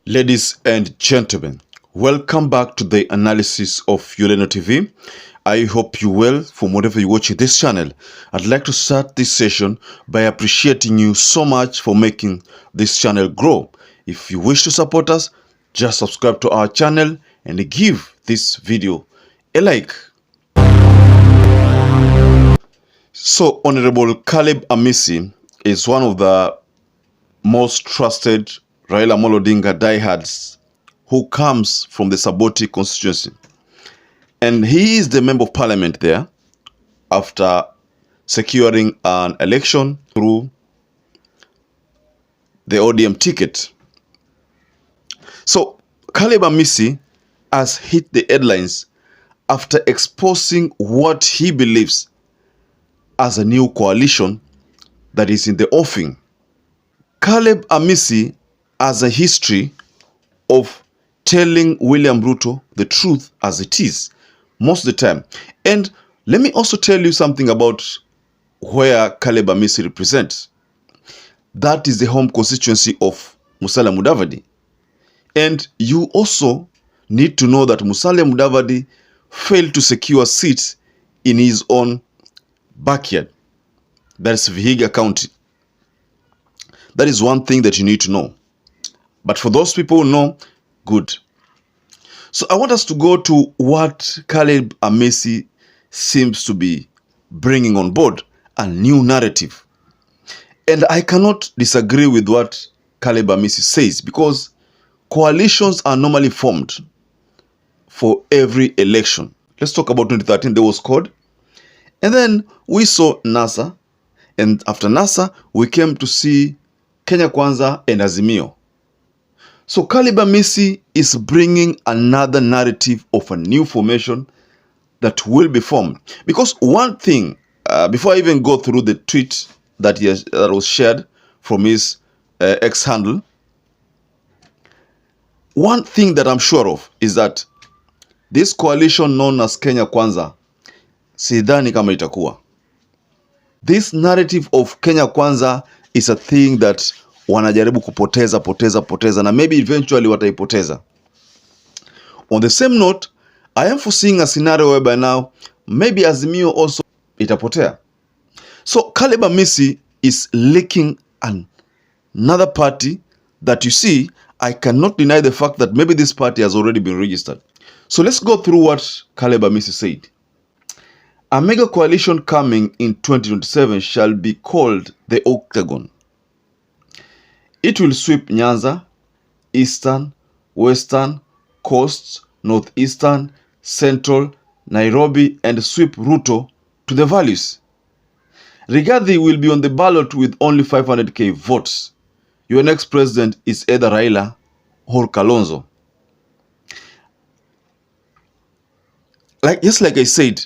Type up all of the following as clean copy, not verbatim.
Ladies and gentlemen, welcome back to the analysis of YOLENO TV. I hope you well from wherever you're watching this channel. I'd like to start this session by appreciating you so much for making this channel grow. If you wish to support us, just subscribe to our channel and give this video a like. So, Honorable Caleb Amisi is one of the most trusted Raila Odinga diehards who comes from the Saboti constituency. And he is the member of parliament there after securing an election through the ODM ticket. So Caleb Amisi has hit the headlines after exposing what he believes as a new coalition that is in the offing. Caleb Amisi has a history of telling William Ruto the truth as it is most of the time. And let me also tell you something about where Caleb Amisi represents. That is the home constituency of Musalia Mudavadi. And you also need to know that Musalia Mudavadi failed to secure seats in his own backyard. That is Vihiga County. That is one thing that you need to know. But for those people who know, good. So I want us to go to what Caleb Amisi seems to be bringing on board, a new narrative. And I cannot disagree with what Caleb Amisi says, because coalitions are normally formed for every election. Let's talk about 2013, there was CORD. And then we saw NASA. And after NASA, we came to see Kenya Kwanza and Azimio. So Caleb Amisi is bringing another narrative of a new formation that will be formed. Because one thing, before I even go through the tweet that was shared from his X handle, one thing that I'm sure of is that this coalition known as Kenya Kwanza, sidhani kama itakuwa. This narrative of Kenya Kwanza is a thing that wanajaribu kupoteza na maybe eventually wataipoteza. On the same note, I am foreseeing a scenario whereby now maybe Azimio also itapotea. So Caleb Amisi is leaking another party that, you see, I cannot deny the fact that maybe this party has already been registered. So let's go through what Caleb Amisi said. A mega coalition coming in 2027 shall be called the OCTAGON. It will sweep Nyanza, Eastern, Western, Coast, Northeastern, Central, Nairobi, and sweep RUTO to the valleys. Rigathi will be on the ballot with only 500k votes. Your next president is either RAILA or KALONZO. Just like I said,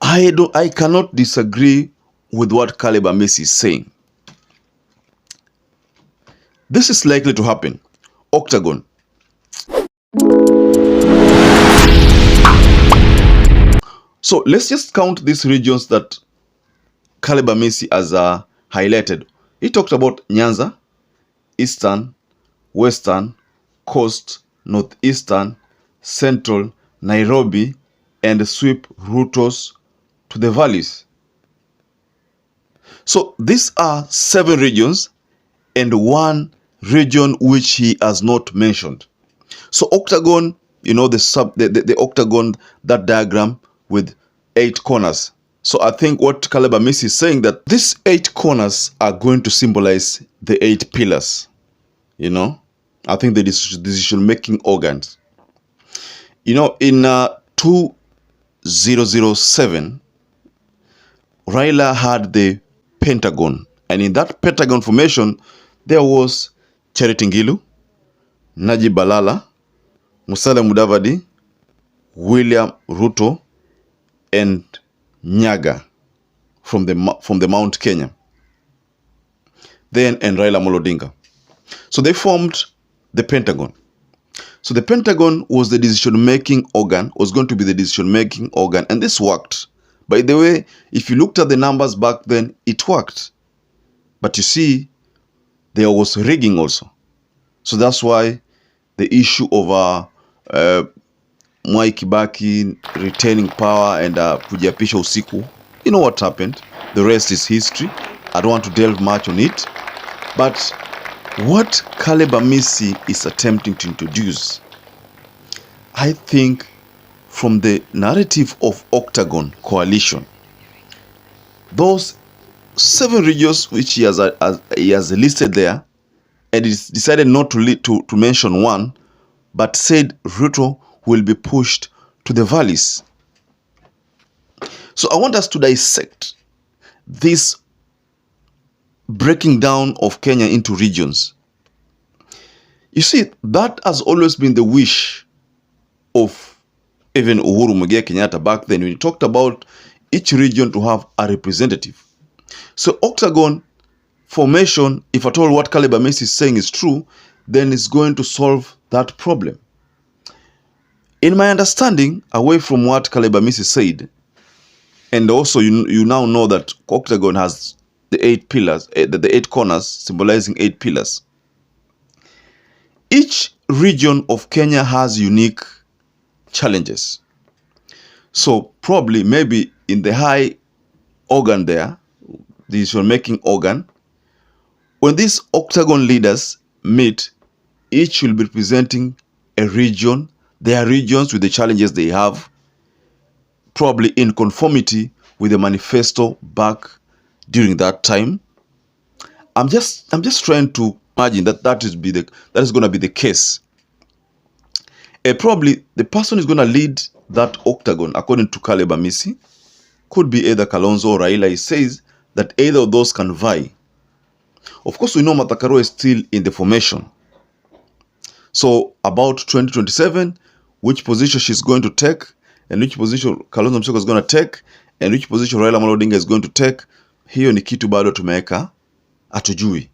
I cannot disagree with what Caleb Amisi is saying. This is likely to happen. OCTAGON. So let's just count these regions that Caleb Amisi has highlighted. He talked about Nyanza, Eastern, Western, Coast, Northeastern, Central, Nairobi, and sweep RUTOs to the valleys. So these are 7 regions and one region which he has not mentioned. So OCTAGON, you know, the OCTAGON, that diagram with 8 corners. So I think what Caleb Amisi is saying, that these 8 corners are going to symbolize the 8 pillars. You know, I think the decision-making organs. You know, in 2007, Raila had the Pentagon, and in that Pentagon formation, there was Charity Ngilu, Najib Balala, Musalia Mudavadi, William Ruto, and Nyaga from the Mount Kenya. Then and Raila Odinga. So they formed the Pentagon. So the Pentagon was the decision-making organ, was going to be the decision-making organ, and this worked. By the way, if you looked at the numbers back then, it worked. But you see, there was rigging also. So that's why the issue of Mwai Kibaki retaining power and kujiapisha usiku, you know what happened. The rest is history. I don't want to delve much on it. But what Caleb Amisi is attempting to introduce, I think, from the narrative of OCTAGON coalition, those 7 regions which he has listed there, and he's decided not to mention one, but said RUTO will be pushed to the valleys. So I want us to dissect this breaking down of Kenya into regions. You see, that has always been the wish of even Uhuru Muigai Kenyatta back then, when he talked about each region to have a representative. So OCTAGON formation, if at all what Caleb Amisi is saying is true, then it's going to solve that problem. In my understanding, away from what Caleb Amisi said, and also you now know that OCTAGON has the 8 pillars, the 8 corners symbolizing 8 pillars. Each region of Kenya has unique challenges. So probably maybe in the high organ there, the decision-making organ, when these OCTAGON leaders meet, each will be representing a region. Their regions with the challenges they have, probably in conformity with the manifesto back during that time. I'm just trying to imagine that is going to be the case. Probably the person is going to lead that OCTAGON, according to Caleb Amisi, could be either Kalonzo or RAILA. He says that either of those can vie. Of course, we know Martha Karua is still in the formation. So about 2027, which position she's going to take, and which position Kalonzo Musyoka is going to take, and which position Raila Amolo Odinga is going to take, hiyo ni kitu bado tumeweka atujui.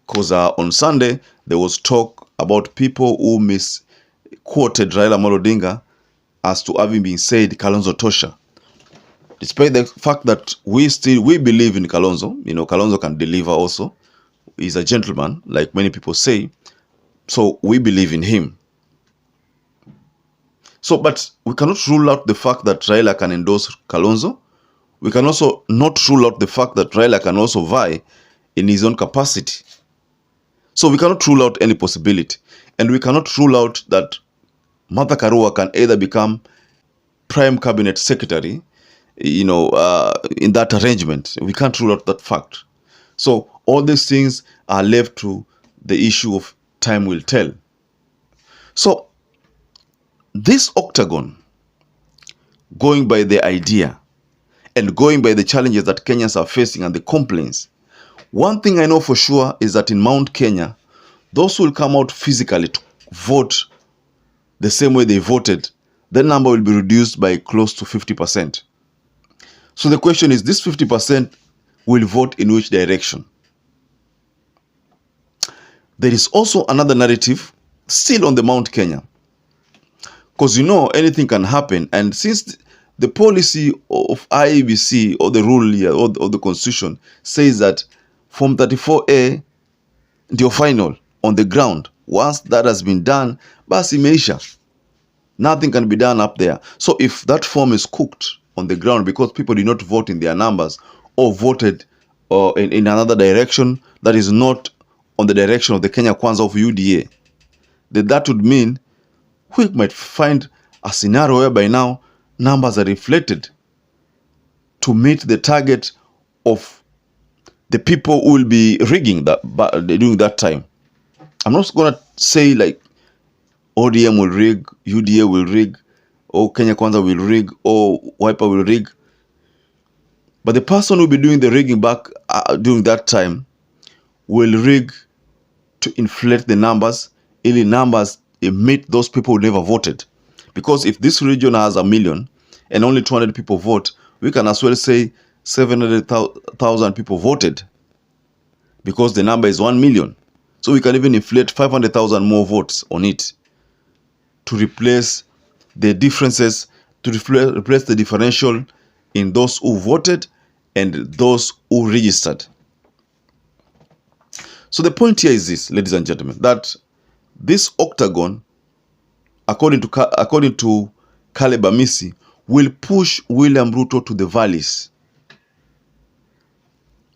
Because on Sunday, there was talk about people who misquoted Raila Amolo Odinga as to having been said Kalonzo Tosha. Despite the fact that we believe in Kalonzo, you know, Kalonzo can deliver also. He's a gentleman, like many people say. So we believe in him. So, but we cannot rule out the fact that Raila can endorse Kalonzo. We can also not rule out the fact that Raila can also vie in his own capacity. So we cannot rule out any possibility. And we cannot rule out that Martha Karua can either become Prime Cabinet Secretary, you know, in that arrangement. We can't rule out that fact. So all these things are left to the issue of time will tell. So this OCTAGON, going by the idea and going by the challenges that Kenyans are facing and the complaints, one thing I know for sure is that in Mount Kenya, those who will come out physically to vote the same way they voted, the number will be reduced by close to 50%. So the question is, this 50% will vote in which direction? There is also another narrative still on the Mount Kenya. Because you know, anything can happen. And since the policy of IEBC or the rule here or the constitution says that Form 34A, ndio final on the ground. Once that has been done, basi imeisha. Nothing can be done up there. So if that form is cooked on the ground because people did not vote in their numbers or voted in another direction that is not on the direction of the Kenya Kwanza of UDA, then that would mean we might find a scenario whereby now numbers are reflected to meet the target of the people who will be rigging that during that time. I'm not going to say like ODM will rig, UDA will rig, or Kenya Kwanza will rig, or Wiper will rig. But the person who will be doing the rigging back during that time will rig to inflate the numbers, ili numbers meet those people who never voted. Because if this region has 1 million and only 200 people vote, we can as well say 700,000 people voted because the number is 1 million. So we can even inflate 500,000 more votes on it to replace the differences, to replace the differential in those who voted and those who registered. So the point here is this, ladies and gentlemen, that this octagon, according to Caleb Amisi, will push William Ruto to the valleys.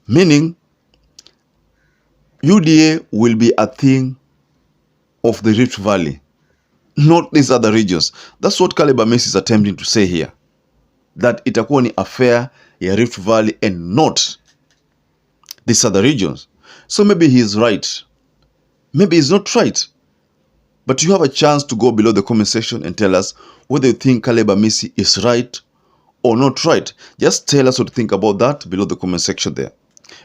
Meaning, UDA will be a thing of the Rift Valley, not these other regions. That's what Caleb Amisi is attempting to say here. That itakuwa ni affair ya Rift Valley and not these other regions. So maybe he's right. Maybe he's not right. But you have a chance to go below the comment section and tell us whether you think Caleb Amisi is right or not right. Just tell us what you think about that below the comment section there.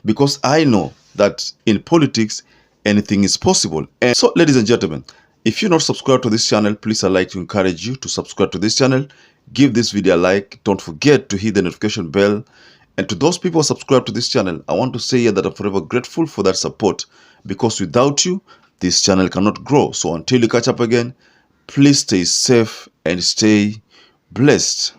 Because I know that in politics, anything is possible. And so, ladies and gentlemen, if you're not subscribed to this channel, please I'd like to encourage you to subscribe to this channel. Give this video a like. Don't forget to hit the notification bell. And to those people who subscribe to this channel, I want to say that I'm forever grateful for that support. Because without you, this channel cannot grow. So until you catch up again, please stay safe and stay blessed.